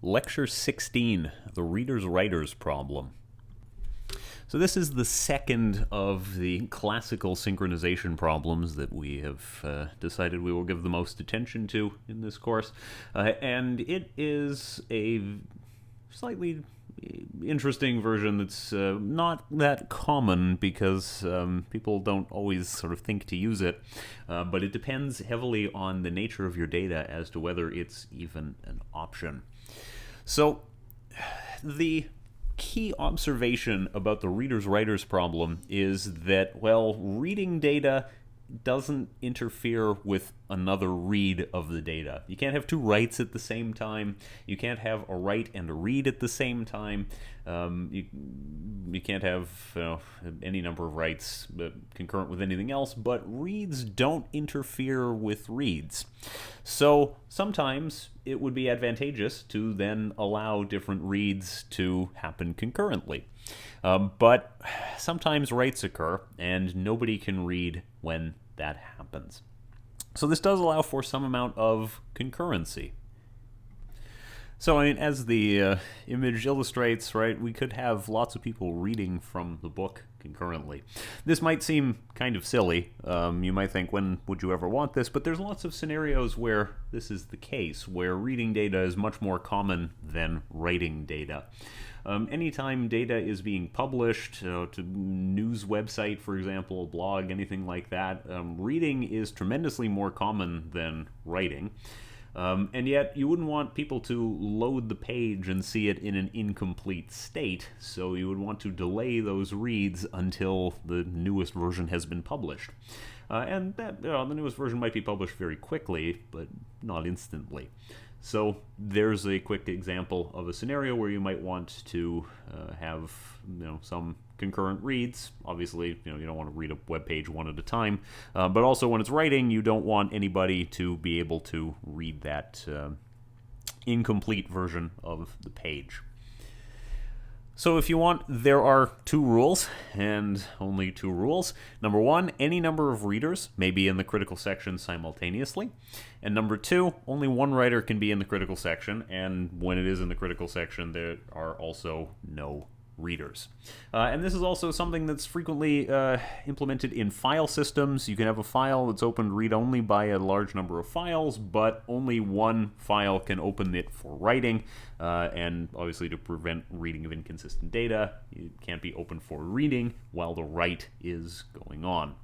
Lecture 16, the Readers-Writers Problem. So this is the second of the classical synchronization problems that we have decided we will give the most attention to in this course. And it is a slightly interesting version that's not that common because people don't always sort of think to use it, but it depends heavily on the nature of your data as to whether it's even an option. So the key observation about the readers-writers problem is that, well, reading data doesn't interfere with another read of the data. You can't have two writes at the same time. You can't have a write and a read at the same time. You can't have any number of writes concurrent with anything else, but reads don't interfere with reads. So sometimes it would be advantageous to then allow different reads to happen concurrently. But sometimes writes occur, and nobody can read when that happens. So this does allow for some amount of concurrency. So, I mean, as the image illustrates, right, we could have lots of people reading from the book concurrently. This might seem kind of silly. You might think, when would you ever want this? But there's lots of scenarios where this is the case, where reading data is much more common than writing data. Anytime data is being published to news website, for example, a blog, anything like that, reading is tremendously more common than writing. And yet you wouldn't want people to load the page and see it in an incomplete state, so you would want to delay those reads until the newest version has been published. And that, the newest version might be published very quickly, but not instantly. So there's a quick example of a scenario where you might want to have some concurrent reads. Obviously, you don't want to read a web page one at a time, but also when it's writing, you don't want anybody to be able to read that incomplete version of the page. So if you want, there are two rules, and only two rules. Number one, any number of readers may be in the critical section simultaneously. And number two, only one writer can be in the critical section, and when it is in the critical section, there are also no readers. And this is also something that's frequently implemented in file systems. You can have a file that's opened read-only by a large number of files, but only one file can open it for writing, and obviously to prevent reading of inconsistent data, it can't be open for reading while the write is going on.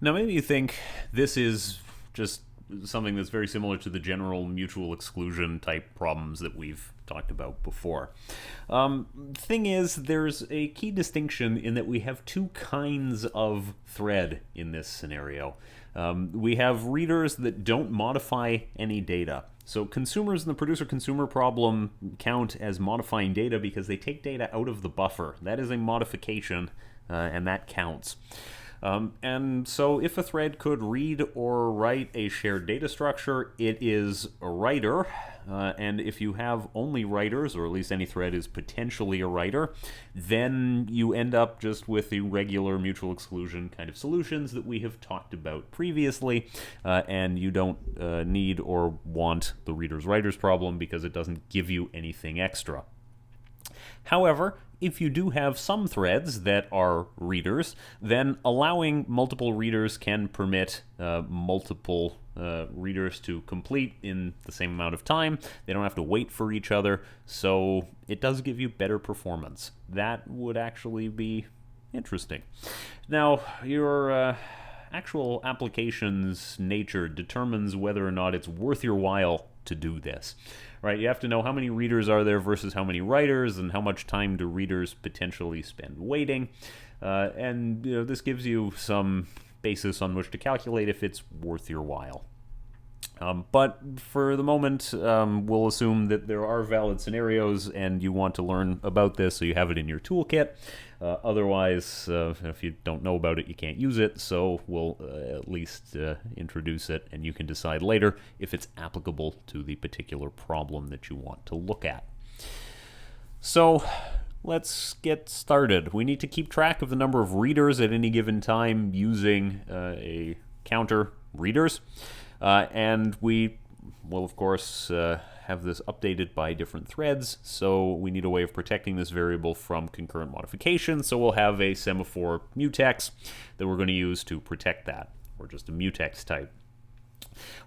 Now maybe you think this is just something that's very similar to the general mutual exclusion type problems that we've talked about before. Thing is, there's a key distinction in that we have two kinds of thread in this scenario. We have readers that don't modify any data. So consumers in the producer-consumer problem count as modifying data because they take data out of the buffer. That is a modification, and that counts. And so if a thread could read or write a shared data structure, it is a writer. And if you have only writers, or at least any thread is potentially a writer, then you end up just with the regular mutual exclusion kind of solutions that we have talked about previously. And you don't need or want the readers-writers problem because it doesn't give you anything extra. However, if you do have some threads that are readers, then allowing multiple readers can permit multiple readers to complete in the same amount of time. They don't have to wait for each other, so it does give you better performance. That would actually be interesting. Now, your actual application's nature determines whether or not it's worth your while to do this. Right, you have to know how many readers are there versus how many writers, and how much time do readers potentially spend waiting. And this gives you some basis on which to calculate if it's worth your while. But for the moment, we'll assume that there are valid scenarios and you want to learn about this so you have it in your toolkit. Otherwise, if you don't know about it, you can't use it, so we'll at least introduce it, and you can decide later if it's applicable to the particular problem that you want to look at. So let's get started. We need to keep track of the number of readers at any given time using a counter readers. And we we'll of course have this updated by different threads, so we need a way of protecting this variable from concurrent modification, so we'll have a semaphore mutex that we're going to use to protect that, or just a mutex type.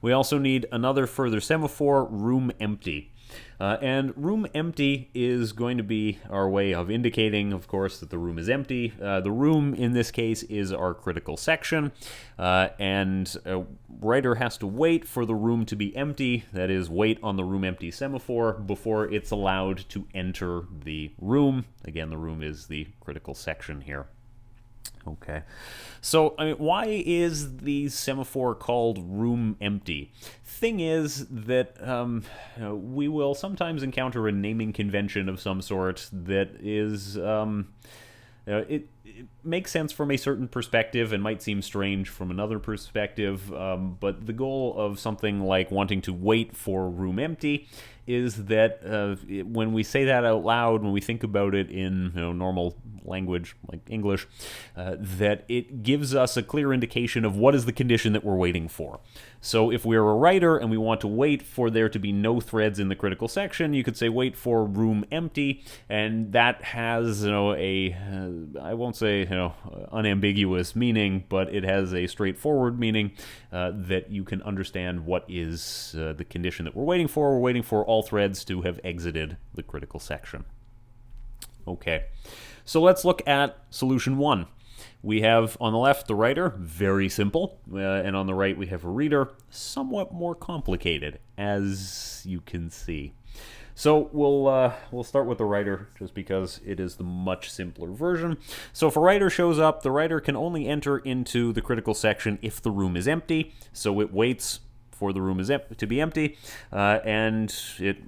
We also need another further semaphore, room empty. And room empty is going to be our way of indicating, of course, that the room is empty. The room, in this case, is our critical section, and a writer has to wait for the room to be empty, that is, wait on the room empty semaphore before it's allowed to enter the room. Again, the room is the critical section here. Okay, so I mean, why is the semaphore called room empty? Thing is that we will sometimes encounter a naming convention of some sort that is it makes sense from a certain perspective and might seem strange from another perspective, but the goal of something like wanting to wait for room empty is that when we say that out loud, when we think about it in normal language like English, that it gives us a clear indication of what is the condition that we're waiting for. So if we're a writer and we want to wait for there to be no threads in the critical section, you could say wait for room empty, and that has I won't say unambiguous meaning, but it has a straightforward meaning that you can understand what is the condition that we're waiting for. We're waiting for all threads to have exited the critical section. Okay, so let's look at solution 1. We have on the left the writer, very simple, and on the right we have a reader, somewhat more complicated, as you can see. So we'll start with the writer, just because it is the much simpler version. So if a writer shows up, the writer can only enter into the critical section if the room is empty, so it waits for the room to be empty, and it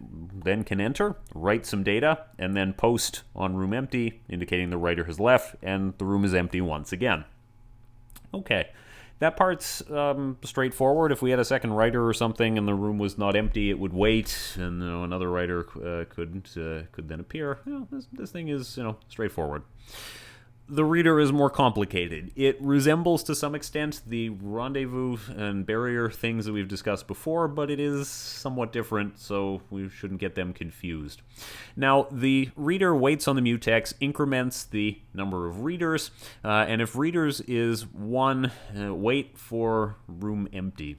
then can enter, write some data, and then post on room empty, indicating the writer has left, and the room is empty once again. Okay, that part's straightforward. If we had a second writer or something and the room was not empty, it would wait, and another writer could then appear. This thing is straightforward. The reader is more complicated. It resembles to some extent the rendezvous and barrier things that we've discussed before, but it is somewhat different, so we shouldn't get them confused. Now, the reader waits on the mutex, increments the number of readers, and if readers is 1, wait for room empty.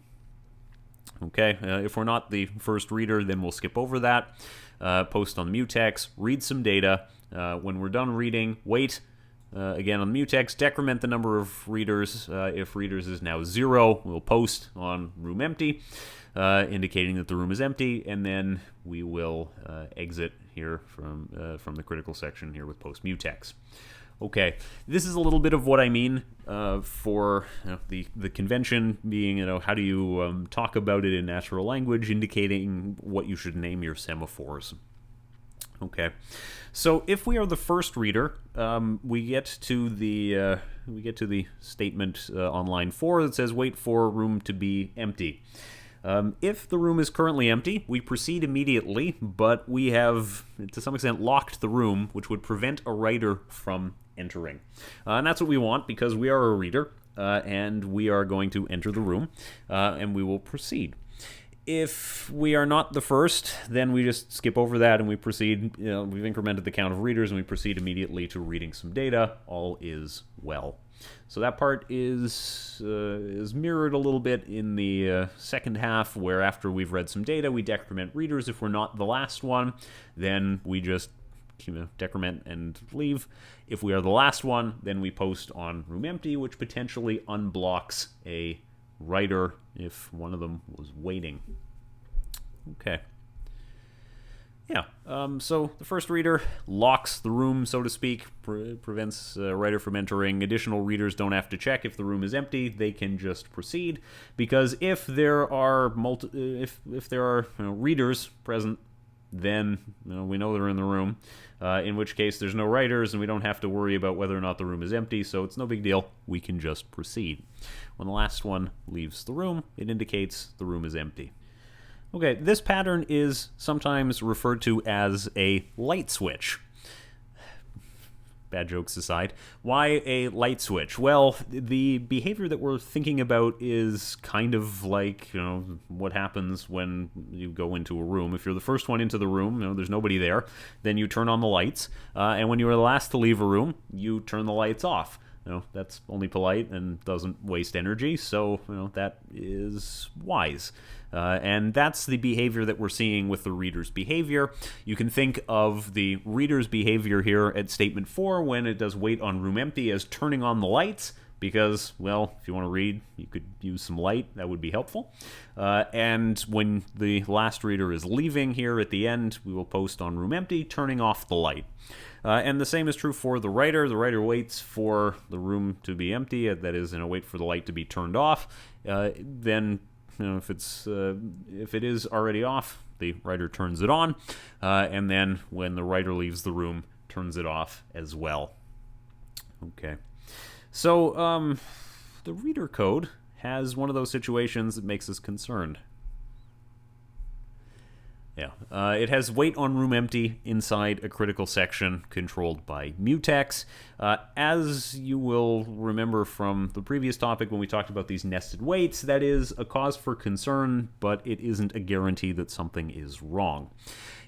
Okay, if we're not the first reader, then we'll skip over that. Post on the mutex, read some data. When we're done reading, wait. Again, on the mutex, decrement the number of readers. If readers is now 0, we'll post on room empty, indicating that the room is empty, and then we will exit here from the critical section here with post mutex. Okay, this is a little bit of what I mean for the convention being, how do you talk about it in natural language, indicating what you should name your semaphores. Okay, so if we are the first reader, we get to the statement on line 4 that says wait for room to be empty. If the room is currently empty, we proceed immediately, but we have, to some extent, locked the room, which would prevent a writer from entering. And that's what we want, because we are a reader, and we are going to enter the room, and we will proceed. If we are not the first, then we just skip over that and we proceed. We've incremented the count of readers and we proceed immediately to reading some data. All is well. So that part is mirrored a little bit in the second half, where after we've read some data, we decrement readers. If we're not the last one, then we just decrement and leave. If we are the last one, then we post on room empty, which potentially unblocks a writer if one of them was waiting. Okay. Yeah, so the first reader locks the room, so to speak, prevents a writer from entering. Additional readers don't have to check if the room is empty. They can just proceed, because if there are readers present, then we know they're in the room, in which case there's no writers and we don't have to worry about whether or not the room is empty, so it's no big deal. We can just proceed. When the last one leaves the room, it indicates the room is empty. Okay, this pattern is sometimes referred to as a light switch. bad jokes aside, why a light switch? Well, the behavior that we're thinking about is kind of like, what happens when you go into a room. If you're the first one into the room, there's nobody there, then you turn on the lights, and when you are the last to leave a room, you turn the lights off. That's only polite and doesn't waste energy, so that is wise. And that's the behavior that we're seeing with the reader's behavior. You can think of the reader's behavior here at statement 4 when it does wait on room empty as turning on the lights, because, well, if you want to read, you could use some light. That would be helpful. And when the last reader is leaving here at the end, we will post on room empty, turning off the light. And the same is true for the writer. The writer waits for the room to be empty, that is, wait for the light to be turned off. Then, if it is already off, the writer turns it on, and then when the writer leaves the room, turns it off as well. Okay. So, the reader code has one of those situations that makes us concerned. Yeah, it has wait on room empty inside a critical section controlled by mutex. As you will remember from the previous topic when we talked about these nested waits, that is a cause for concern, but it isn't a guarantee that something is wrong.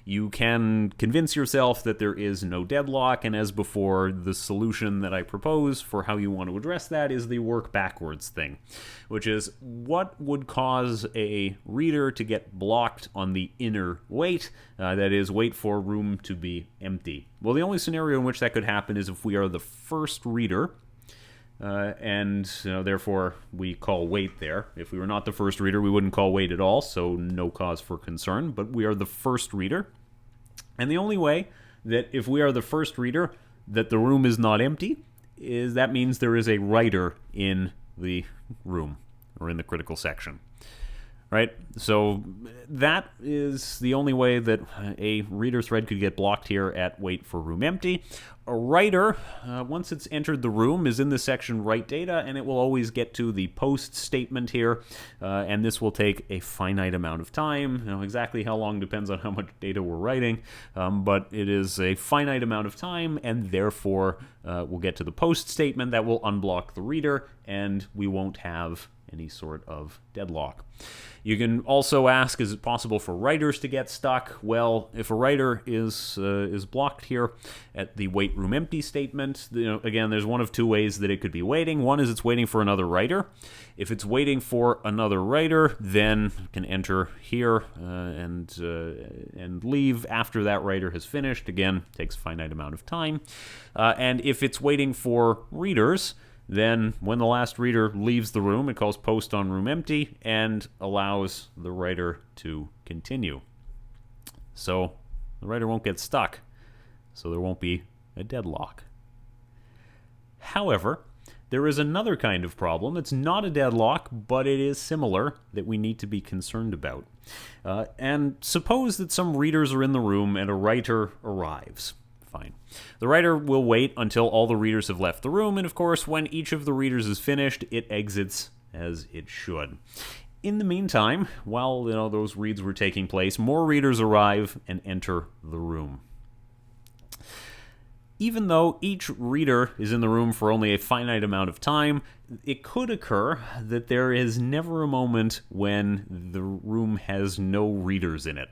You can convince yourself that there is no deadlock, and as before, the solution that I propose for how you want to address that is the work backwards thing, which is what would cause a reader to get blocked on the inner wait, that is, wait for room to be empty. Well, the only scenario in which that could happen is if we are the first reader, and therefore we call wait there. If we were not the first reader, we wouldn't call wait at all, so no cause for concern, but we are the first reader. And the only way that if we are the first reader that the room is not empty is that means there is a writer in the room or in the critical section. Right? So that is the only way that a reader thread could get blocked here at wait for room empty. A writer, once it's entered the room, is in the section write data, and it will always get to the post statement here, and this will take a finite amount of time. Exactly how long depends on how much data we're writing, but it is a finite amount of time, and therefore we'll get to the post statement that will unblock the reader, and we won't have any sort of deadlock. You can also ask, is it possible for writers to get stuck? Well, if a writer is blocked here at the wait room empty statement, again, there's one of two ways that it could be waiting. One is it's waiting for another writer. If it's waiting for another writer, then it can enter here and leave after that writer has finished. Again, takes a finite amount of time. And if it's waiting for readers, then when the last reader leaves the room, it calls post on room empty and allows the writer to continue. So the writer won't get stuck, so there won't be a deadlock. However, there is another kind of problem. It's not a deadlock, but it is similar that we need to be concerned about. And suppose that some readers are in the room and a writer arrives. Fine. The writer will wait until all the readers have left the room, and of course, when each of the readers is finished, it exits as it should. In the meantime, while those reads were taking place, more readers arrive and enter the room. Even though each reader is in the room for only a finite amount of time, it could occur that there is never a moment when the room has no readers in it.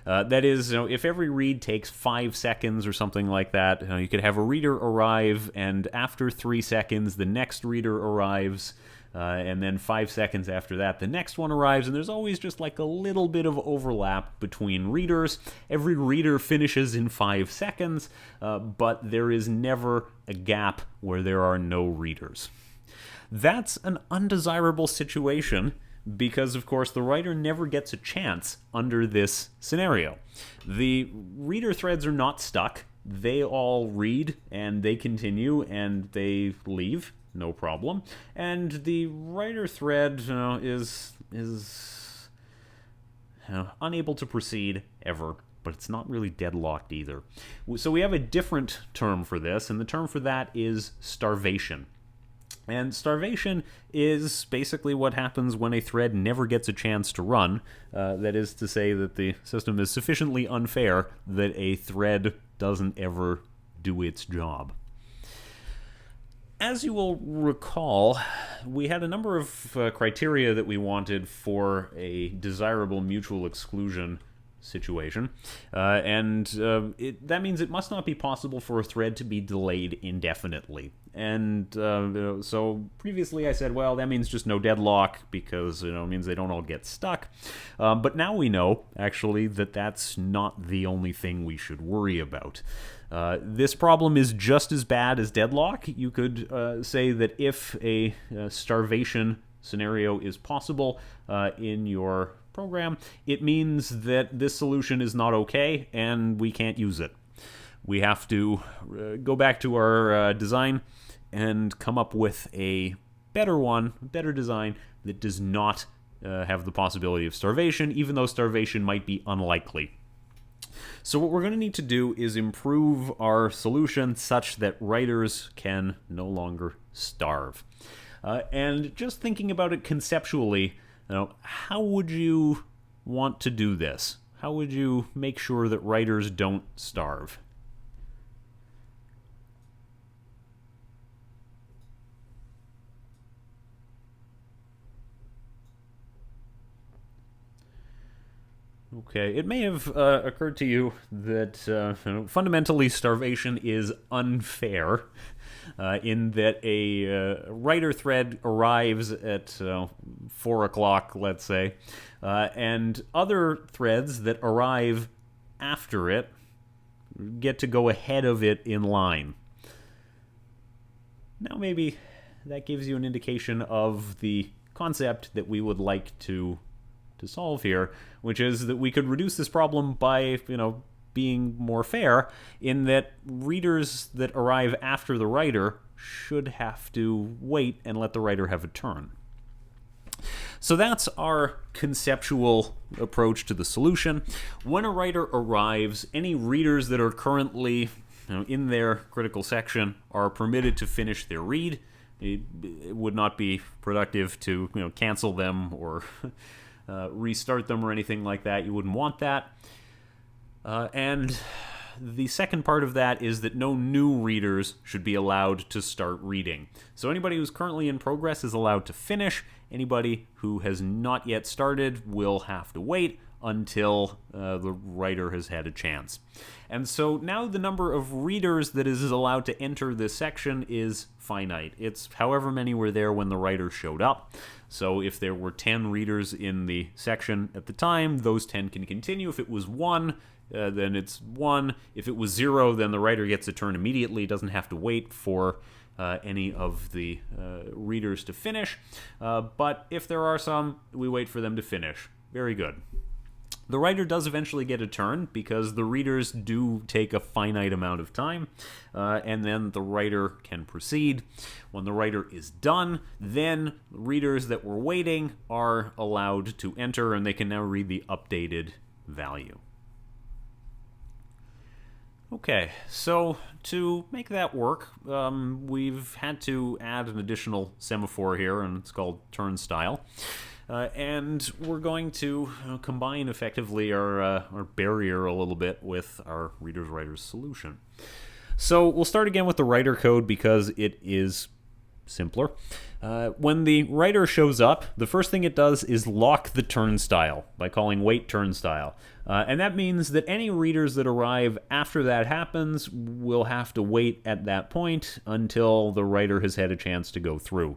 That is, if every read takes 5 seconds or something like that, you could have a reader arrive, and after 3 seconds, the next reader arrives, and then 5 seconds after that, the next one arrives, and there's always just like a little bit of overlap between readers. Every reader finishes in 5 seconds, but there is never a gap where there are no readers. That's an undesirable situation, because, of course, the writer never gets a chance under this scenario. The reader threads are not stuck. They all read, and they continue, and they leave, no problem. And the writer thread is unable to proceed ever, but it's not really deadlocked either. So we have a different term for this, and the term for that is starvation. And starvation is basically what happens when a thread never gets a chance to run. That is to say that the system is sufficiently unfair that a thread doesn't ever do its job. as you will recall, we had a number of criteria that we wanted for a desirable mutual exclusion situation, and that means it must not be possible for a thread to be delayed indefinitely. And so previously I said, well, that means just no deadlock, because it means they don't all get stuck. But now we know, actually, that that's not the only thing we should worry about. This problem is just as bad as deadlock. You could say that if a starvation scenario is possible in your program, it means that this solution is not okay and we can't use it. We have to go back to our design and come up with a better design that does not have the possibility of starvation, even though starvation might be unlikely. So what we're going to need to do is improve our solution such that writers can no longer starve. And just thinking about it conceptually, how would you want to do this? How would you make sure that writers don't starve? Okay, it may have occurred to you that fundamentally starvation is unfair in that a writer thread arrives at 4 o'clock, let's say, and other threads that arrive after it get to go ahead of it in line. Now maybe that gives you an indication of the concept that we would like to solve here, which is that we could reduce this problem by, being more fair, in that readers that arrive after the writer should have to wait and let the writer have a turn. So that's our conceptual approach to the solution. When a writer arrives, any readers that are currently in their critical section are permitted to finish their read. It would not be productive to cancel them or restart them or anything like that. You wouldn't want that. And the second part of that is that no new readers should be allowed to start reading. So anybody who's currently in progress is allowed to finish. Anybody who has not yet started will have to wait until the writer has had a chance. And so now the number of readers that is allowed to enter this section is finite. It's however many were there when the writer showed up. So if there were 10 readers in the section at the time, those 10 can continue. If it was 1, then it's 1. If it was 0, then the writer gets a turn immediately, doesn't have to wait for any of the readers to finish. But if there are some, we wait for them to finish. Very good. The writer does eventually get a turn because the readers do take a finite amount of time, and then the writer can proceed. When the writer is done, then readers that were waiting are allowed to enter, and they can now read the updated value. Okay, so to make that work, we've had to add an additional semaphore here, and it's called turnstile. And we're going to combine effectively our barrier a little bit with our ReadersWriters solution. So we'll start again with the writer code because it is simpler. When the writer shows up, the first thing it does is lock the turnstile by calling wait turnstile. And that means that any readers that arrive after that happens will have to wait at that point until the writer has had a chance to go through.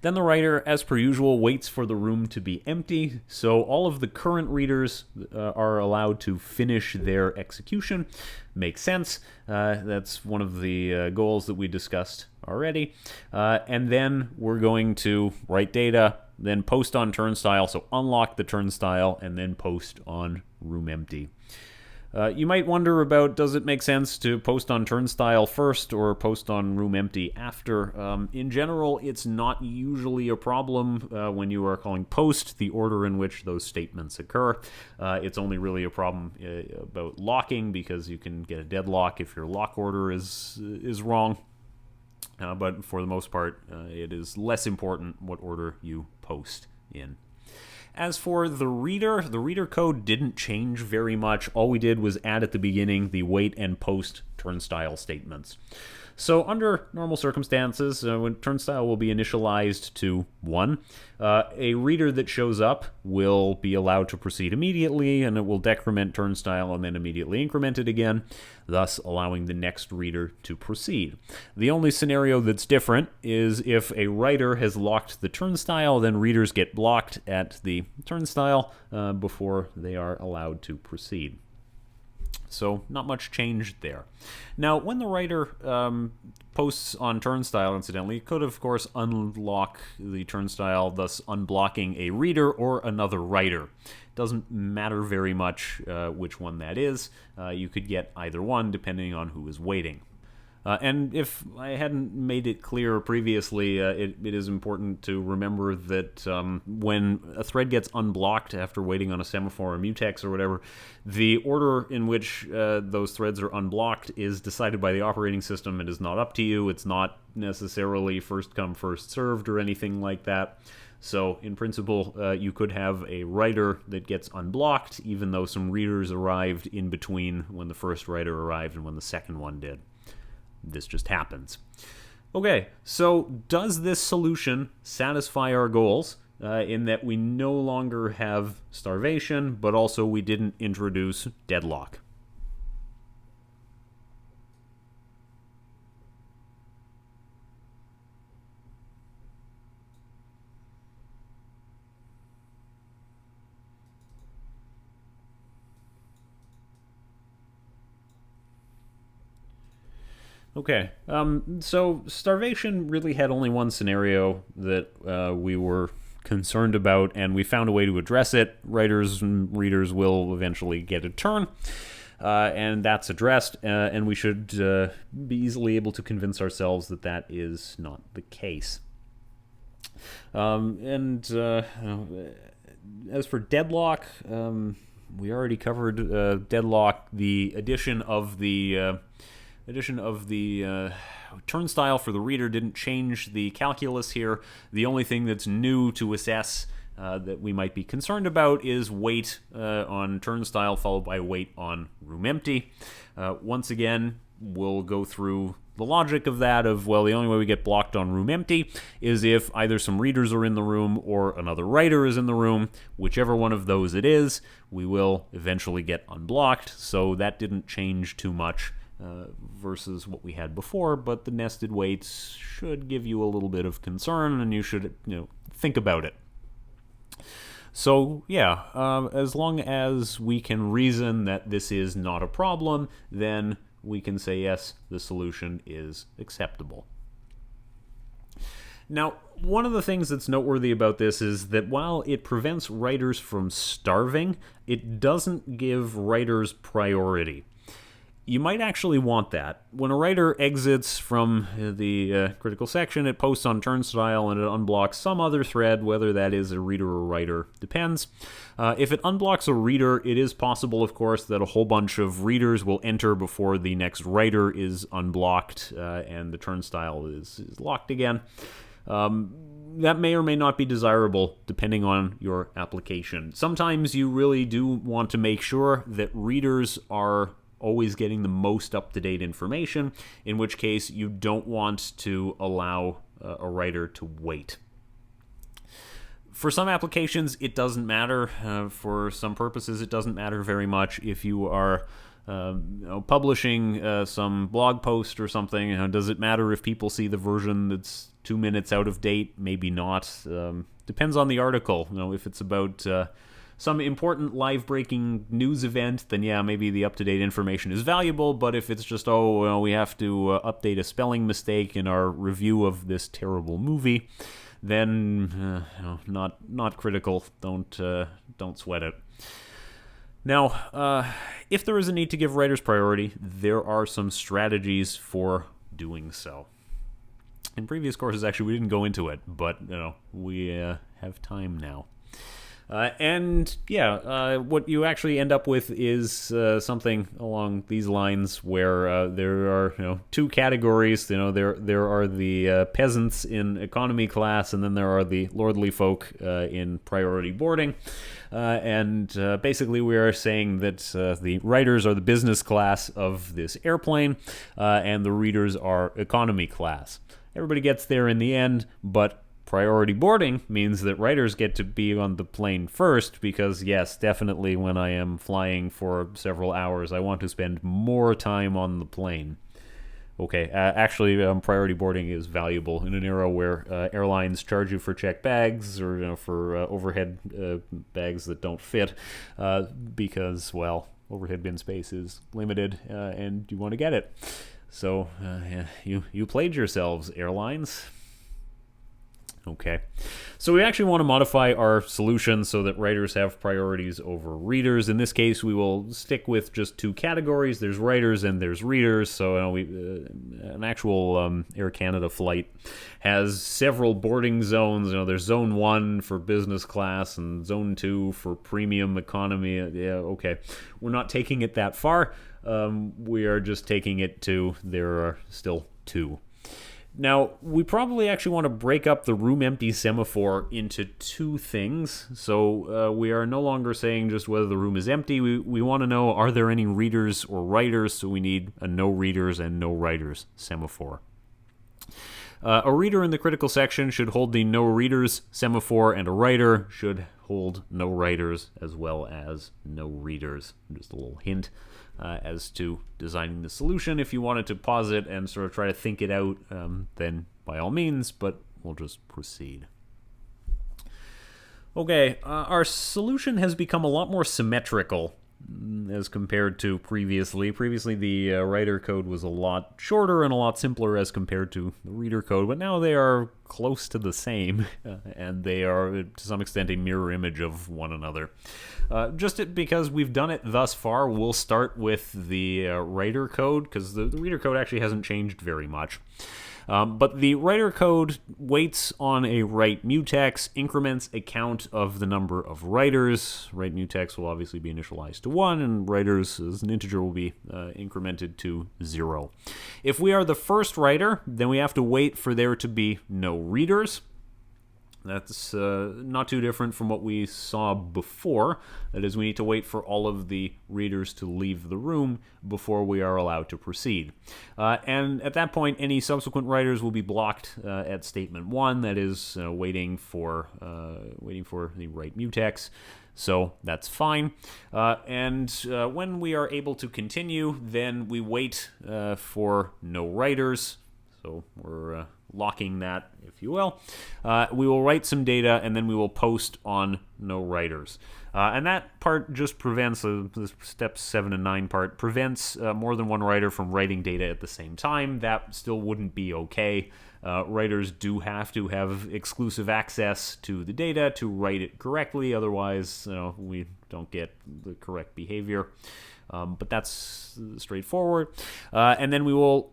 Then the writer, as per usual, waits for the room to be empty, so all of the current readers are allowed to finish their execution. Makes sense. That's one of the goals that we discussed already. And then we're going to write data, then post on turnstile, so unlock the turnstile, and then post on room empty. You might wonder about, does it make sense to post on turnstile first or post on room empty after? In general, it's not usually a problem when you are calling post, the order in which those statements occur. It's only really a problem about locking, because you can get a deadlock if your lock order is wrong. But for the most part, it is less important what order you post in. As for the reader code didn't change very much. All we did was add at the beginning the wait and post turnstile statements. So under normal circumstances, when turnstile will be initialized to 1, a reader that shows up will be allowed to proceed immediately, and it will decrement turnstile and then immediately increment it again, thus allowing the next reader to proceed. The only scenario that's different is if a writer has locked the turnstile, then readers get blocked at the turnstile before they are allowed to proceed. So not much change there. Now, when the writer posts on turnstile, incidentally, it could, of course, unlock the turnstile, thus unblocking a reader or another writer. Doesn't matter very much which one that is. You could get either one depending on who is waiting. And if I hadn't made it clear previously, it is important to remember that when a thread gets unblocked after waiting on a semaphore or mutex or whatever, the order in which those threads are unblocked is decided by the operating system. It is not up to you. It's not necessarily first come, first served or anything like that. So, in principle, you could have a writer that gets unblocked, even though some readers arrived in between when the first writer arrived and when the second one did. This just happens. Okay, so does this solution satisfy our goals in that we no longer have starvation, but also we didn't introduce deadlock? Okay, so starvation really had only one scenario that we were concerned about, and we found a way to address it. Writers and readers will eventually get a turn, and that's addressed, and we should be easily able to convince ourselves that that is not the case. As for deadlock, we already covered deadlock. The addition of the turnstile for the reader didn't change the calculus here. The only thing that's new to assess that we might be concerned about is wait on turnstile followed by wait on room empty. Once again, we'll go through the logic of that well, the only way we get blocked on room empty is if either some readers are in the room or another writer is in the room. Whichever one of those it is, we will eventually get unblocked, so that didn't change too much versus what we had before, but the nested waits should give you a little bit of concern, and you should think about it. So yeah, as long as we can reason that this is not a problem, then we can say yes, the solution is acceptable. Now, one of the things that's noteworthy about this is that while it prevents writers from starving, it doesn't give writers priority. You might actually want that. When a writer exits from the critical section, it posts on turnstile and it unblocks some other thread, whether that is a reader or writer, depends. If it unblocks a reader, it is possible, of course, that a whole bunch of readers will enter before the next writer is unblocked and the turnstile is locked again. That may or may not be desirable depending on your application. Sometimes you really do want to make sure that readers are always getting the most up-to-date information, in which case you don't want to allow a writer to wait. For some applications, it doesn't matter. For some purposes, it doesn't matter very much. If you are publishing some blog post or something, does it matter if people see the version that's 2 minutes out of date? Maybe not. Depends on the article. If it's about some important live-breaking news event, then yeah, maybe the up-to-date information is valuable, but if it's just, we have to update a spelling mistake in our review of this terrible movie, then not critical. Don't sweat it. Now, if there is a need to give writers priority, there are some strategies for doing so. In previous courses, actually, we didn't go into it, but we have time now. What you actually end up with is something along these lines where there are two categories. There are the peasants in economy class, and then there are the lordly folk in priority boarding. and basically we are saying that the writers are the business class of this airplane, and the readers are economy class. Everybody gets there in the end, but priority boarding means that writers get to be on the plane first because, yes, definitely when I am flying for several hours, I want to spend more time on the plane. Okay, actually, priority boarding is valuable in an era where airlines charge you for checked bags or for overhead bags that don't fit because, well, overhead bin space is limited and you want to get it. So you played yourselves, airlines. Okay, so we actually want to modify our solution so that writers have priorities over readers. In this case, we will stick with just two categories. There's writers and there's readers. So an actual Air Canada flight has several boarding zones. There's Zone 1 for business class and Zone 2 for premium economy. Yeah, okay. We're not taking it that far. We are just taking it to there are still two. Now, we probably actually want to break up the room empty semaphore into two things. So we are no longer saying just whether the room is empty. We want to know, are there any readers or writers? So we need a no readers and no writers semaphore. A reader in the critical section should hold the no readers semaphore, and a writer should hold no writers as well as no readers. Just a little hint as to designing the solution. If you wanted to pause it and sort of try to think it out, then by all means, but we'll just proceed. Okay, our solution has become a lot more symmetrical as compared to previously. Previously, the writer code was a lot shorter and a lot simpler as compared to the reader code, but now they are close to the same, and they are, to some extent, a mirror image of one another. Just because we've done it thus far, we'll start with the writer code, because the reader code actually hasn't changed very much. But the writer code waits on a write mutex, increments a count of the number of writers. Write mutex will obviously be initialized to 1, and writers as an integer will be incremented to 0. If we are the first writer, then we have to wait for there to be no readers. That's not too different from what we saw before. That is, we need to wait for all of the readers to leave the room before we are allowed to proceed. And at that point, any subsequent writers will be blocked at statement 1. That is, waiting for the write mutex. So that's fine. And when we are able to continue, then we wait for no writers. So we're locking that, if you will. We will write some data, and then we will post on no writers. And that part just prevents, the steps 7 and 9 part, prevents more than one writer from writing data at the same time. That still wouldn't be okay. Writers do have to have exclusive access to the data to write it correctly, otherwise we don't get the correct behavior. But that's straightforward. And then we will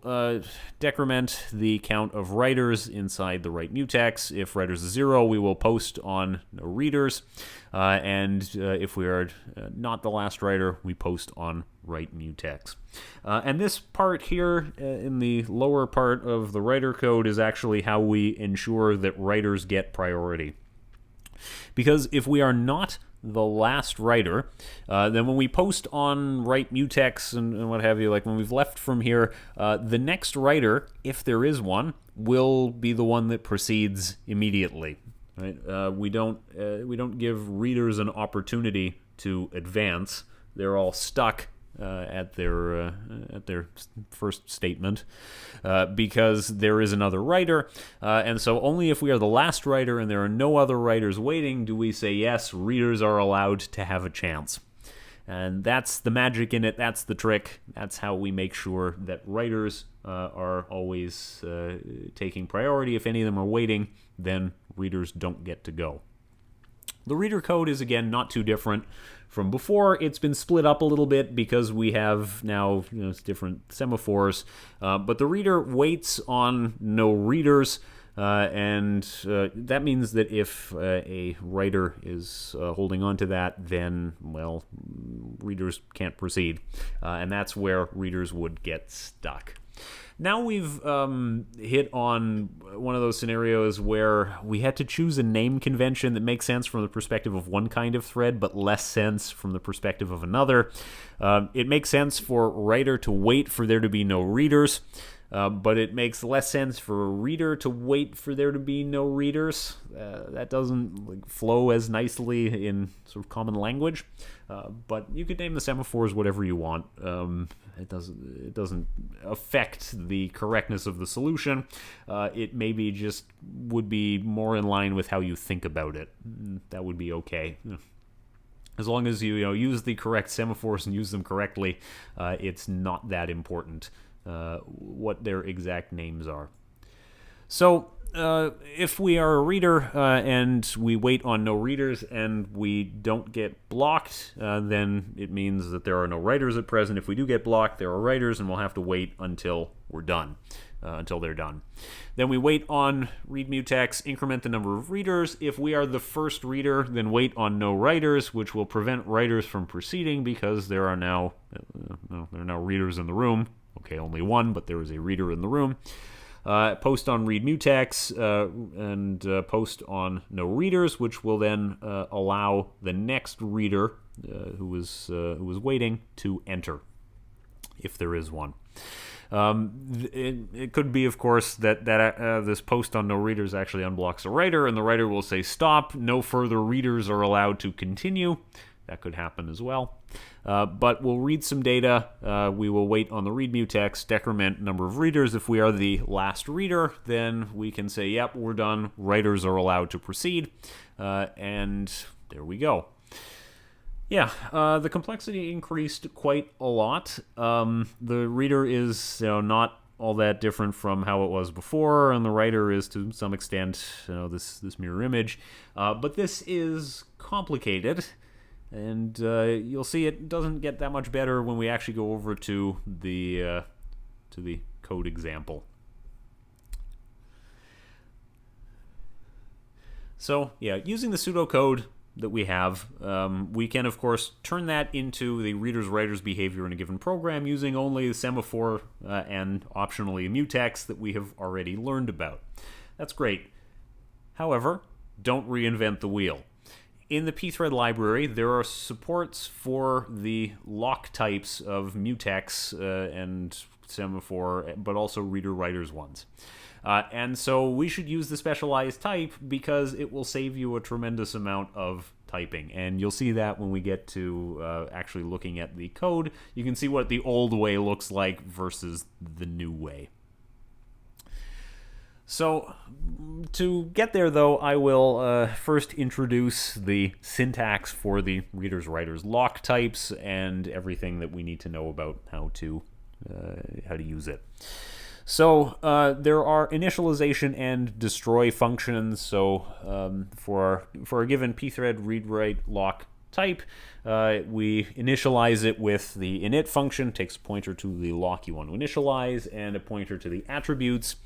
decrement the count of writers inside the write mutex. If writers is 0, we will post on no readers. And if we are not the last writer, we post on write mutex. And this part here in the lower part of the writer code is actually how we ensure that writers get priority. Because if we are not the last writer, then when we post on write mutex and what have you, like when we've left from here, the next writer, if there is one, will be the one that proceeds immediately. Right? We don't give readers an opportunity to advance. They're all stuck at their first statement because there is another writer, and so only if we are the last writer and there are no other writers waiting do we say yes, readers are allowed to have a chance. And that's the magic in it. That's the trick. That's how we make sure that writers are always taking priority. If any of them are waiting, then readers don't get to go. The reader code is, again, not too different from before. It's been split up a little bit because we have now different semaphores. But the reader waits on no readers, and that means that if a writer is holding on to that, then, well, readers can't proceed. And that's where readers would get stuck. Now we've hit on one of those scenarios where we had to choose a name convention that makes sense from the perspective of one kind of thread, but less sense from the perspective of another. It makes sense for writer to wait for there to be no readers, but it makes less sense for a reader to wait for there to be no readers. That doesn't flow as nicely in sort of common language, but you could name the semaphores whatever you want. It doesn't affect the correctness of the solution. It maybe just would be more in line with how you think about it. That would be okay. As long as you use the correct semaphores and use them correctly, it's not that important what their exact names are. So if we are a reader and we wait on no readers and we don't get blocked, then it means that there are no writers at present. If we do get blocked, there are writers, and we'll have to wait until we're done, until they're done. Then we wait on read mutex, increment the number of readers. If we are the first reader, then wait on no writers, which will prevent writers from proceeding because there are now readers in the room. Okay, only one, but there is a reader in the room. Post on read mutex and post on no readers, which will then allow the next reader who was waiting to enter, if there is one. It could be, of course, that this post on no readers actually unblocks a writer, and the writer will say stop. No further readers are allowed to continue. That could happen as well. But we'll read some data. We will wait on the read mutex, decrement number of readers. If we are the last reader, then we can say, yep, we're done. Writers are allowed to proceed. And there we go. Yeah, the complexity increased quite a lot. The reader is not all that different from how it was before, and the writer is to some extent this mirror image. But this is complicated. And you'll see it doesn't get that much better when we actually go over to the code example. So yeah, using the pseudocode that we have, we can of course turn that into the reader's writer's behavior in a given program using only the semaphore and optionally mutex that we have already learned about. That's great. However, don't reinvent the wheel. In the pthread library, there are supports for the lock types of mutex and semaphore, but also reader-writers ones. And so we should use the specialized type because it will save you a tremendous amount of typing. And you'll see that when we get to actually looking at the code. You can see what the old way looks like versus the new way. So, to get there, though, I will first introduce the syntax for the ReadersWriters Lock types and everything that we need to know about how to use it. So, there are initialization and destroy functions. So, for a given pthread read-write lock type, we initialize it with the init function, takes a pointer to the lock you want to initialize, and a pointer to the attributes.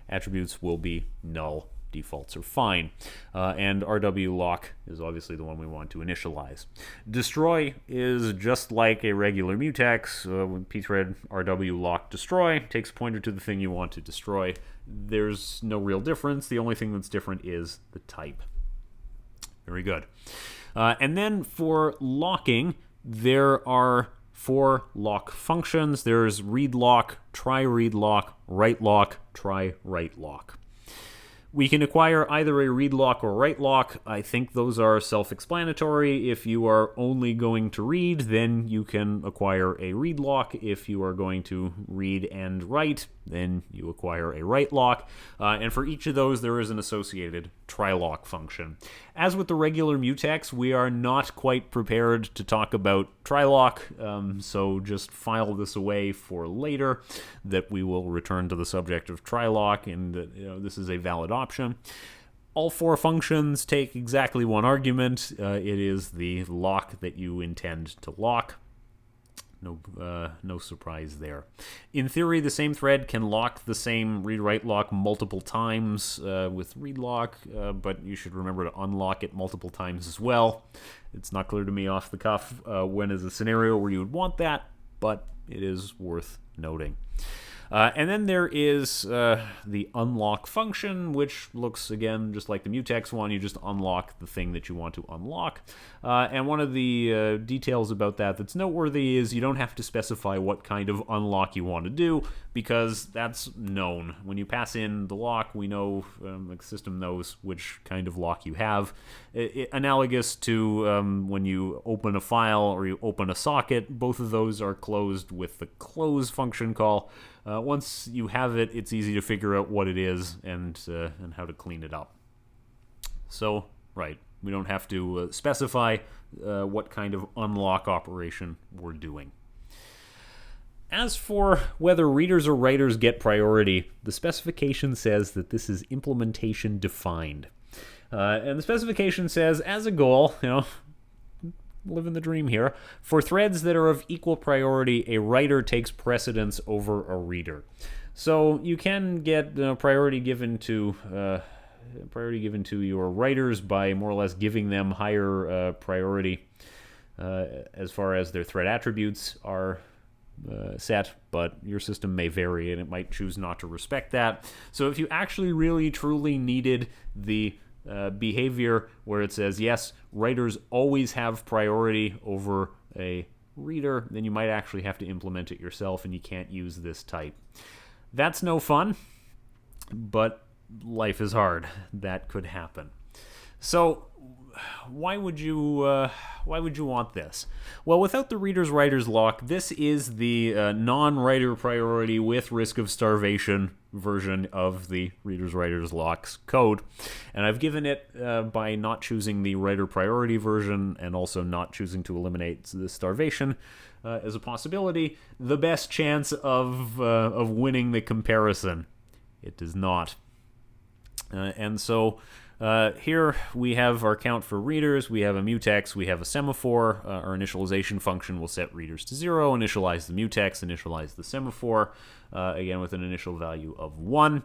Attributes will be null. Defaults are fine. And RW lock is obviously the one we want to initialize. Destroy is just like a regular mutex. When pthread RW lock destroy takes a pointer to the thing you want to destroy. There's no real difference. The only thing that's different is the type. Very good. And then for locking, there are 4 lock functions. There's read lock, try read lock, write lock, try write lock. We can acquire either a read lock or write lock. I think those are self-explanatory. If you are only going to read, then you can acquire a read lock. If you are going to read and write, then you acquire a write lock. And for each of those, there is an associated try lock function. As with the regular mutex, we are not quite prepared to talk about try lock, so just file this away for later, that we will return to the subject of try lock, and this is a valid option. All 4 functions take exactly one argument. It is the lock that you intend to lock. No surprise there. In theory, the same thread can lock the same read-write lock multiple times with read lock, but you should remember to unlock it multiple times as well. It's not clear to me off the cuff when is a scenario where you would want that, but it is worth noting. And then there is the unlock function, which looks, again, just like the mutex one. You just unlock the thing that you want to unlock. And one of the details about that that's noteworthy is you don't have to specify what kind of unlock you want to do, because that's known. When you pass in the lock, we know, the system knows which kind of lock you have. Analogous to when you open a file or you open a socket, both of those are closed with the close function call. Once you have it, it's easy to figure out what it is and how to clean it up. So, right, we don't have to specify what kind of unlock operation we're doing. As for whether readers or writers get priority, the specification says that this is implementation defined. And the specification says, as a goal, living the dream here, for threads that are of equal priority, a writer takes precedence over a reader. So you can get priority given to your writers by more or less giving them higher priority as far as their thread attributes are set, but your system may vary and it might choose not to respect that. So if you actually really truly needed the behavior where it says, yes, writers always have priority over a reader, then you might actually have to implement it yourself, and you can't use this type. That's no fun, but life is hard. That could happen. So why would you want this? Well, without the ReadersWriters Lock, this is the non-writer priority with risk of starvation version of the ReadersWriters Locks code. And I've given it, by not choosing the writer priority version and also not choosing to eliminate the starvation as a possibility, the best chance of winning the comparison. It does not. And so here we have our count for readers, we have a mutex, we have a semaphore. Our initialization function will set readers to 0, initialize the mutex, initialize the semaphore, again with an initial value of 1.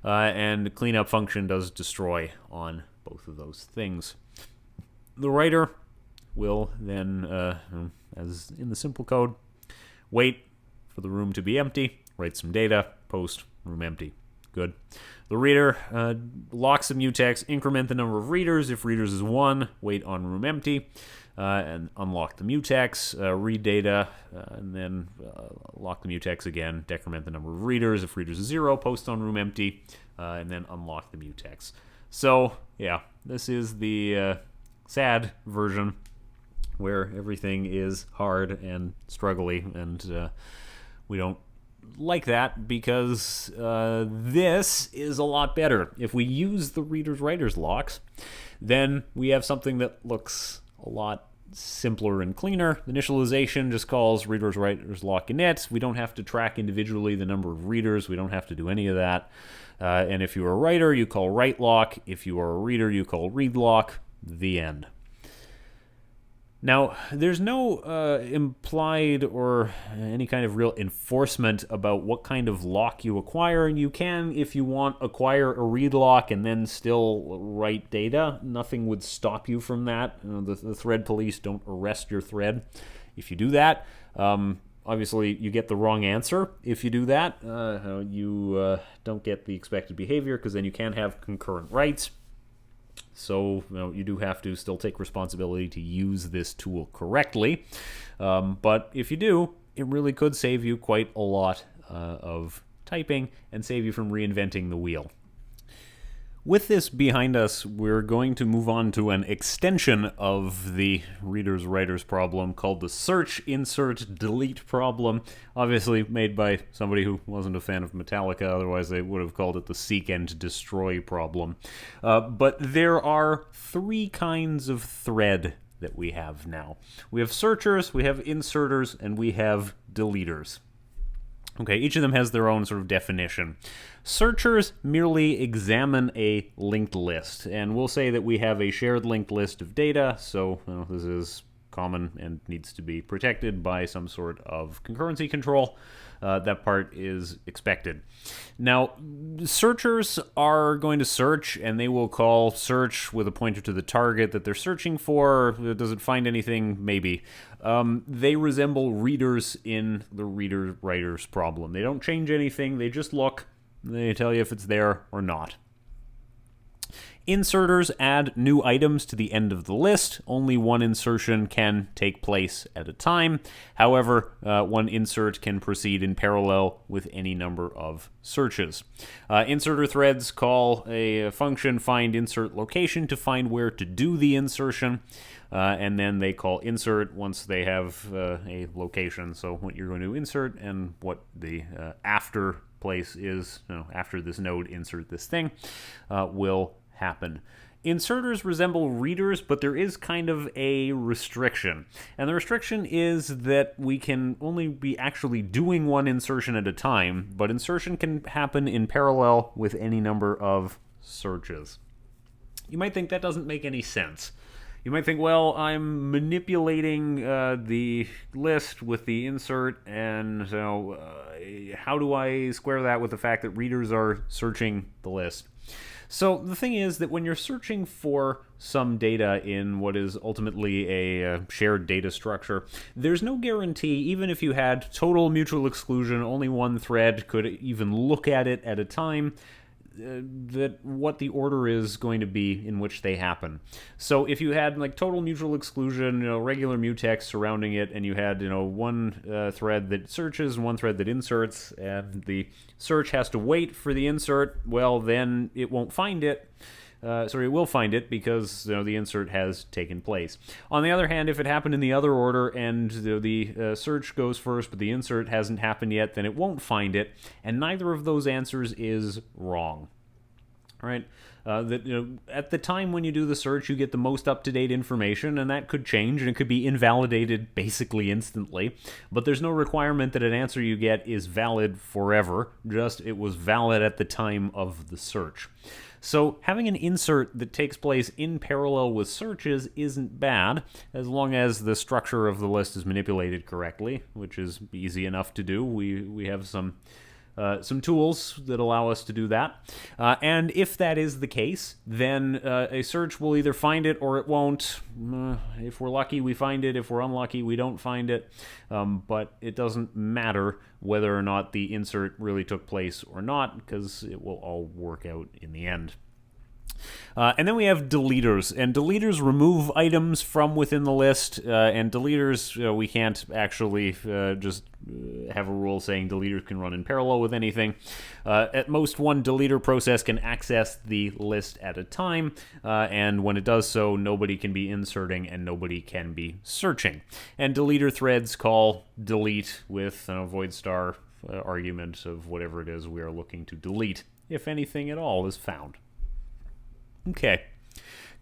And the cleanup function does destroy on both of those things. The writer will then, as in the simple code, wait for the room to be empty, write some data, post, room empty. Good. The reader locks the mutex, increment the number of readers. If readers is 1, wait on room empty, and unlock the mutex, read data, and then lock the mutex again, decrement the number of readers. If readers is 0, post on room empty, and then unlock the mutex. So, yeah, this is the sad version where everything is hard and struggly, and we don't like that, because this is a lot better. If we use the ReadersWriters Locks, then we have something that looks a lot simpler and cleaner. Initialization just calls ReadersWriters Lock init. We don't have to track individually the number of readers. We don't have to do any of that. And if you're a writer, you call write lock. If you are a reader, you call read lock. The end. Now, there's no implied or any kind of real enforcement about what kind of lock you acquire. You can, if you want, acquire a read lock and then still write data. Nothing would stop you from that. The thread police don't arrest your thread if you do that. Obviously, you get the wrong answer if you do that. You don't get the expected behavior, because then you can't have concurrent writes. So you do have to still take responsibility to use this tool correctly. But if you do, it really could save you quite a lot of typing and save you from reinventing the wheel. With this behind us, we're going to move on to an extension of the readers-writers problem called the search, insert, delete problem, obviously made by somebody who wasn't a fan of Metallica, otherwise they would have called it the seek and destroy problem. But there are 3 kinds of thread that we have now. We have searchers, we have inserters, and we have deleters. Okay, each of them has their own sort of definition. Searchers merely examine a linked list, and we'll say that we have a shared linked list of data, so this is common and needs to be protected by some sort of concurrency control. That part is expected. Now, searchers are going to search, and they will call search with a pointer to the target that they're searching for. Does it find anything? Maybe. They resemble readers in the reader-writers problem. They don't change anything. They just look. They tell you if it's there or not. Inserters add new items to the end of the list. Only one insertion can take place at a time. However, one insert can proceed in parallel with any number of searches. Inserter threads call a function find insert location to find where to do the insertion. And then they call insert once they have a location. So what you're going to insert and what the after place is, after this node insert this thing, will happen. Inserters resemble readers, but there is kind of a restriction. And the restriction is that we can only be actually doing one insertion at a time, but insertion can happen in parallel with any number of searches. You might think that doesn't make any sense. You might think, well, I'm manipulating the list with the insert, and so how do I square that with the fact that readers are searching the list? So the thing is that when you're searching for some data in what is ultimately a shared data structure, there's no guarantee, even if you had total mutual exclusion, only one thread could even look at it at a time, that what the order is going to be in which they happen. So if you had like total mutual exclusion, regular mutex surrounding it, and you had one thread that searches and one thread that inserts, and the search has to wait for the insert, well then it won't find it. It will find it because the insert has taken place. On the other hand, if it happened in the other order and the search goes first but the insert hasn't happened yet, then it won't find it, and neither of those answers is wrong. Right? At the time when you do the search, you get the most up-to-date information, and that could change, and it could be invalidated basically instantly. But there's no requirement that an answer you get is valid forever, just it was valid at the time of the search. So having an insert that takes place in parallel with searches isn't bad, as long as the structure of the list is manipulated correctly, which is easy enough to do. We have some tools that allow us to do that. And if that is the case, then a search will either find it or it won't. If we're lucky, we find it. If we're unlucky, we don't find it. But it doesn't matter whether or not the insert really took place or not, because it will all work out in the end. And then we have deleters, and deleters remove items from within the list, and deleters, we can't actually just have a rule saying deleters can run in parallel with anything. At most, one deleter process can access the list at a time, and when it does so, nobody can be inserting and nobody can be searching. And deleter threads call delete with an void star argument of whatever it is we are looking to delete, if anything at all is found. Okay.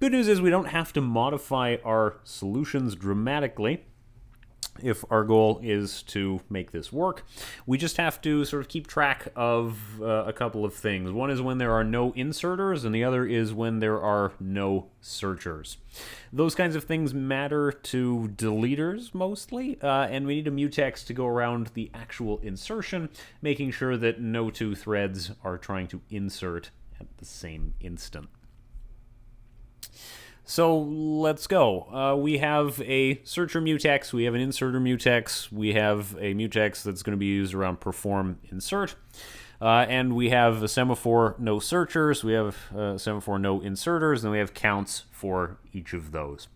Good news is we don't have to modify our solutions dramatically if our goal is to make this work. We just have to sort of keep track of a couple of things. One is when there are no inserters, and the other is when there are no searchers. Those kinds of things matter to deleters mostly, and we need a mutex to go around the actual insertion, making sure that no two threads are trying to insert at the same instant. So let's go. We have a searcher mutex, we have an inserter mutex, we have a mutex that's going to be used around perform insert, and we have a semaphore no searchers, we have a semaphore no inserters, and we have counts for each of those.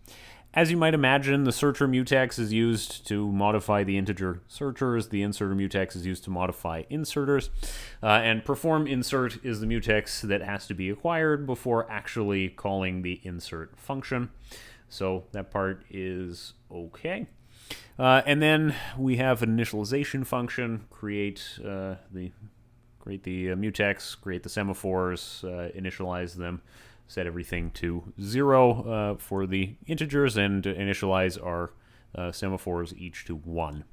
As you might imagine, the searcher mutex is used to modify the integer searchers, the inserter mutex is used to modify inserters, and perform insert is the mutex that has to be acquired before actually calling the insert function. So that part is okay. And then we have an initialization function, create the mutex, create the semaphores, initialize them, set everything to 0 for the integers, and initialize our semaphores each to 1.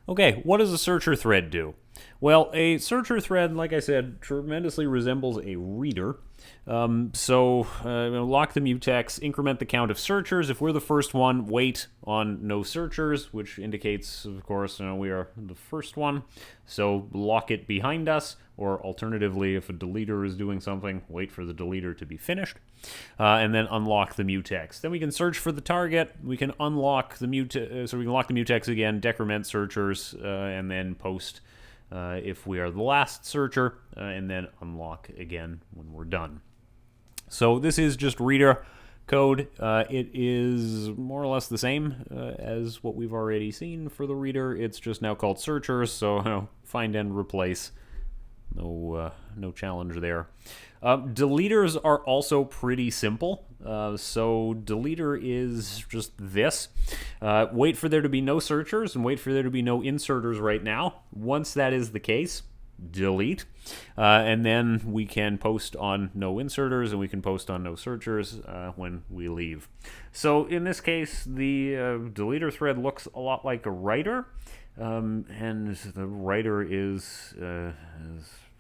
Okay, what does a searcher thread do? Well, a searcher thread, like I said, tremendously resembles a reader. Lock the mutex, increment the count of searchers. If we're the first one, wait on no searchers, which indicates, of course, we are the first one. So lock it behind us, or alternatively, if a deleter is doing something, wait for the deleter to be finished, and then unlock the mutex. Then we can search for the target. We can unlock the so we can lock the mutex again, decrement searchers, and then post if we are the last searcher, and then unlock again when we're done. So this is just reader code. It is more or less the same as what we've already seen for the reader. It's just now called searchers, so find and replace. No challenge there. Deleters are also pretty simple. So deleter is just this. Wait for there to be no searchers and wait for there to be no inserters right now. Once that is the case, delete. And then we can post on no inserters and we can post on no searchers when we leave. So in this case, the deleter thread looks a lot like a writer. And the writer is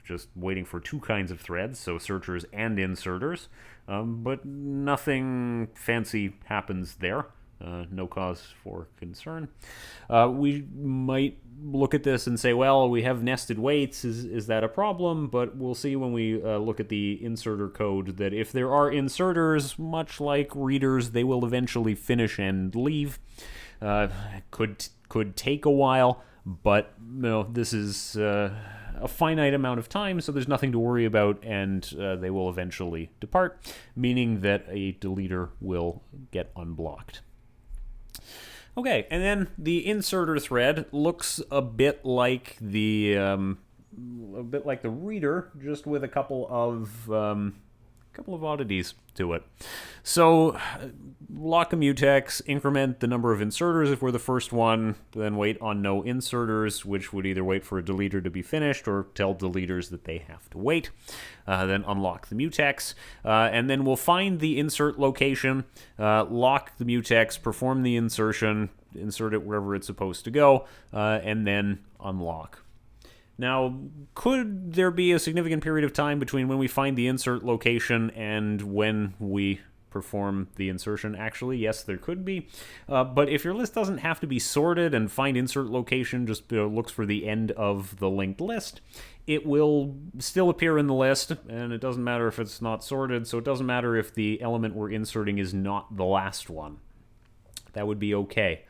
just waiting for two kinds of threads, so searchers and inserters, but nothing fancy happens there. No cause for concern. We might look at this and say, well, we have nested waits. Is that a problem? But we'll see when we look at the inserter code that if there are inserters, much like readers, they will eventually finish and leave. Could take a while, but this is a finite amount of time, so there's nothing to worry about, and they will eventually depart, meaning that a deleter will get unblocked. Okay, and then the inserter thread looks a bit like the reader, just with a couple of oddities to it. So lock a mutex, increment the number of inserters if we're the first one, then wait on no inserters, which would either wait for a deleter to be finished or tell deleters that they have to wait. Then unlock the mutex, and then we'll find the insert location, lock the mutex, perform the insertion, insert it wherever it's supposed to go, and then unlock. Now, could there be a significant period of time between when we find the insert location and when we perform the insertion? Actually, yes, there could be. But if your list doesn't have to be sorted and find insert location just looks for the end of the linked list, it will still appear in the list, and it doesn't matter if it's not sorted, so it doesn't matter if the element we're inserting is not the last one. That would be okay.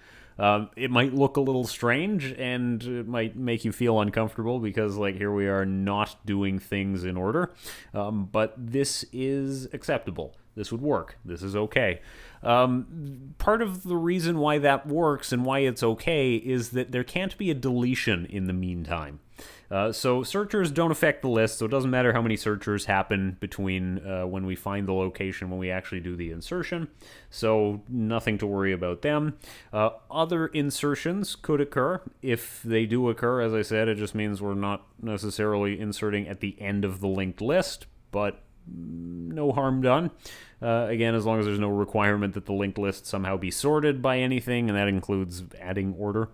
It might look a little strange, and it might make you feel uncomfortable because, here we are not doing things in order. But this is acceptable. This would work. This is okay. Part of the reason why that works and why it's okay is that there can't be a deletion in the meantime. So searchers don't affect the list, so it doesn't matter how many searchers happen between when we find the location when we actually do the insertion, so nothing to worry about them. Other insertions could occur. If they do occur, as I said, it just means we're not necessarily inserting at the end of the linked list, but no harm done. Again, as long as there's no requirement that the linked list somehow be sorted by anything, and that includes adding order.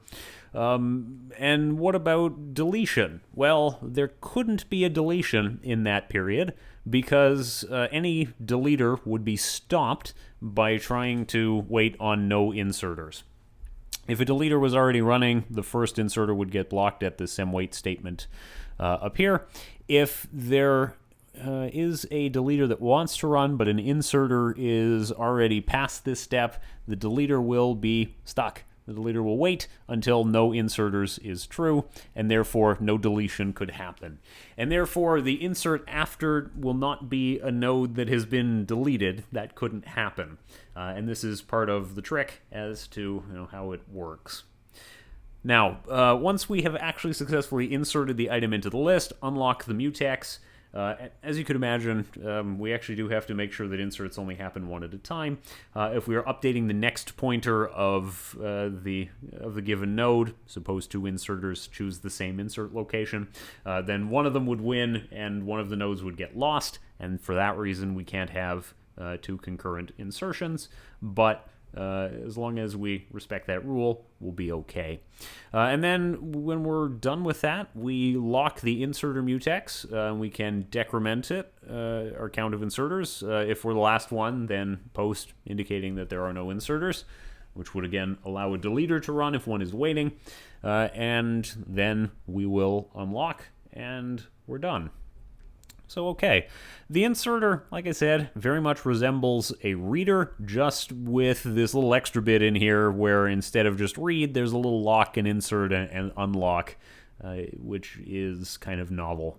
And what about deletion? Well, there couldn't be a deletion in that period because any deleter would be stopped by trying to wait on no inserters. If a deleter was already running, the first inserter would get blocked at the semWait statement up here. If there is a deleter that wants to run, but an inserter is already past this step, the deleter will be stuck. The deleter will wait until no inserters is true, and therefore no deletion could happen. And therefore the insert after will not be a node that has been deleted. That couldn't happen. And this is part of the trick as to how it works. Now, once we have actually successfully inserted the item into the list, unlock the mutex. As you could imagine, we actually do have to make sure that inserts only happen one at a time. If we are updating the next pointer of the given node, suppose two inserters choose the same insert location, then one of them would win and one of the nodes would get lost, and for that reason we can't have two concurrent insertions. But As long as we respect that rule, we'll be okay. And then when we're done with that, we lock the inserter mutex. We can decrement it, our count of inserters. If we're the last one, then post indicating that there are no inserters, which would again allow a deleter to run if one is waiting. And then we will unlock, and we're done. So, okay, the inserter, like I said, very much resembles a reader, just with this little extra bit in here where instead of just read, there's a little lock and insert and unlock, which is kind of novel.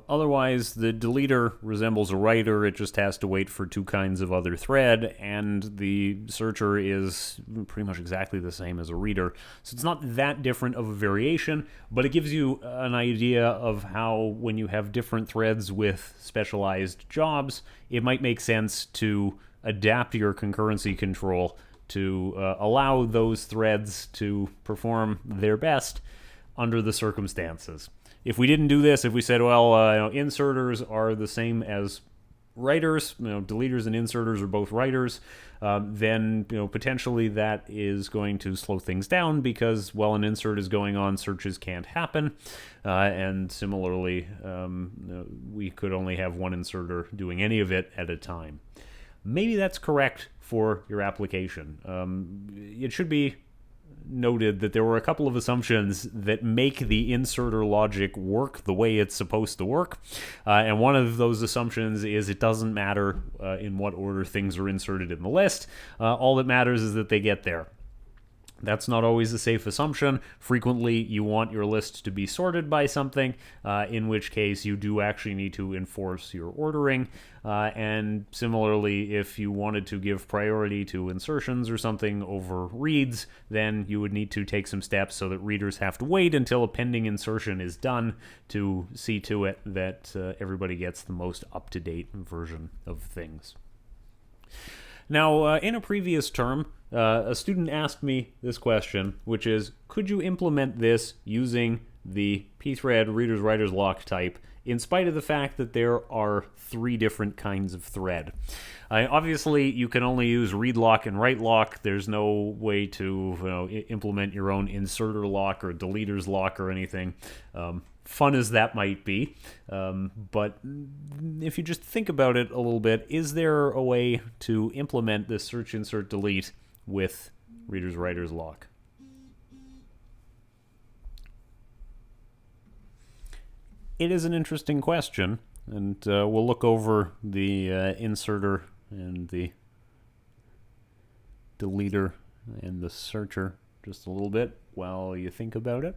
Otherwise, the deleter resembles a writer. It just has to wait for two kinds of other thread, and the searcher is pretty much exactly the same as a reader. So it's not that different of a variation, but it gives you an idea of how, when you have different threads with specialized jobs, it might make sense to adapt your concurrency control to allow those threads to perform their best under the circumstances. If we didn't do this, if we said, well, inserters are the same as writers, deleters and inserters are both writers, then potentially that is going to slow things down because while an insert is going on, searches can't happen. And similarly, we could only have one inserter doing any of it at a time. Maybe that's correct for your application. It should be noted that there were a couple of assumptions that make the inserter logic work the way it's supposed to work. And one of those assumptions is it doesn't matter in what order things are inserted in the list. All that matters is that they get there. That's not always a safe assumption. Frequently, you want your list to be sorted by something, in which case you do actually need to enforce your ordering. And similarly, if you wanted to give priority to insertions or something over reads, then you would need to take some steps so that readers have to wait until a pending insertion is done to see to it that everybody gets the most up-to-date version of things. Now, in a previous term, a student asked me this question, which is, could you implement this using the pthread ReadersWriters Lock type in spite of the fact that there are 3 different kinds of thread? Obviously, you can only use read lock and write lock. There's no way to implement your own inserter lock or deleter's lock or anything. Fun as that might be, but if you just think about it a little bit, is there a way to implement this search, insert, delete with ReadersWriters Lock? It is an interesting question, and we'll look over the inserter and the deleter and the searcher just a little bit while you think about it.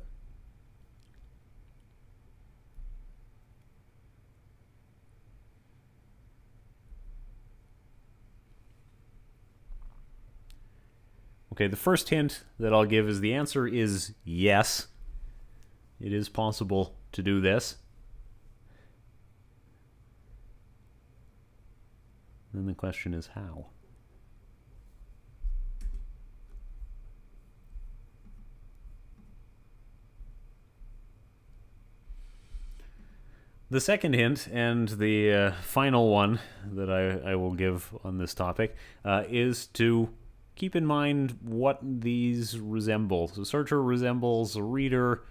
Okay, the first hint that I'll give is the answer is yes. It is possible to do this. Then the question is how. The second hint, and the final one that I will give on this topic, is to keep in mind what these resemble. So searcher resembles a reader,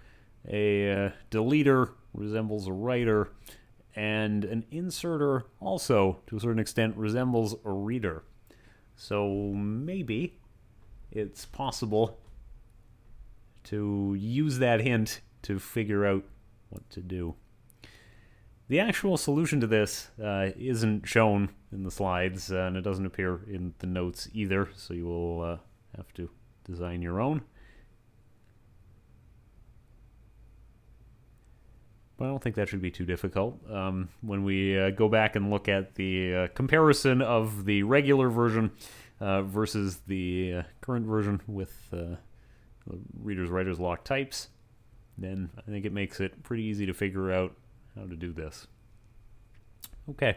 a deleter resembles a writer, and an inserter also, to a certain extent, resembles a reader. So maybe it's possible to use that hint to figure out what to do. The actual solution to this isn't shown in the slides, and it doesn't appear in the notes either, so you will have to design your own. But I don't think that should be too difficult. When we go back and look at the comparison of the regular version versus the current version with ReadersWriters Lock types, then I think it makes it pretty easy to figure out how to do this. Okay.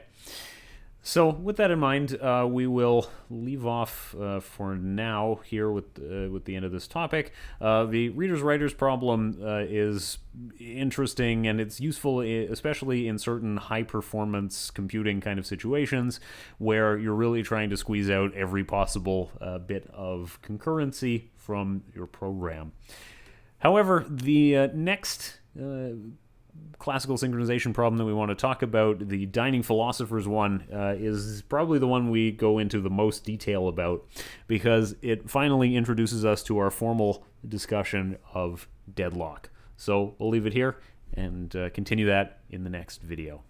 So with that in mind, we will leave off for now here with the end of this topic. The readers-writers problem is interesting, and it's useful, especially in certain high-performance computing kind of situations where you're really trying to squeeze out every possible bit of concurrency from your program. However, the next classical synchronization problem that we want to talk about, the dining philosophers one, is probably the one we go into the most detail about, because it finally introduces us to our formal discussion of deadlock. So we'll leave it here and continue that in the next video.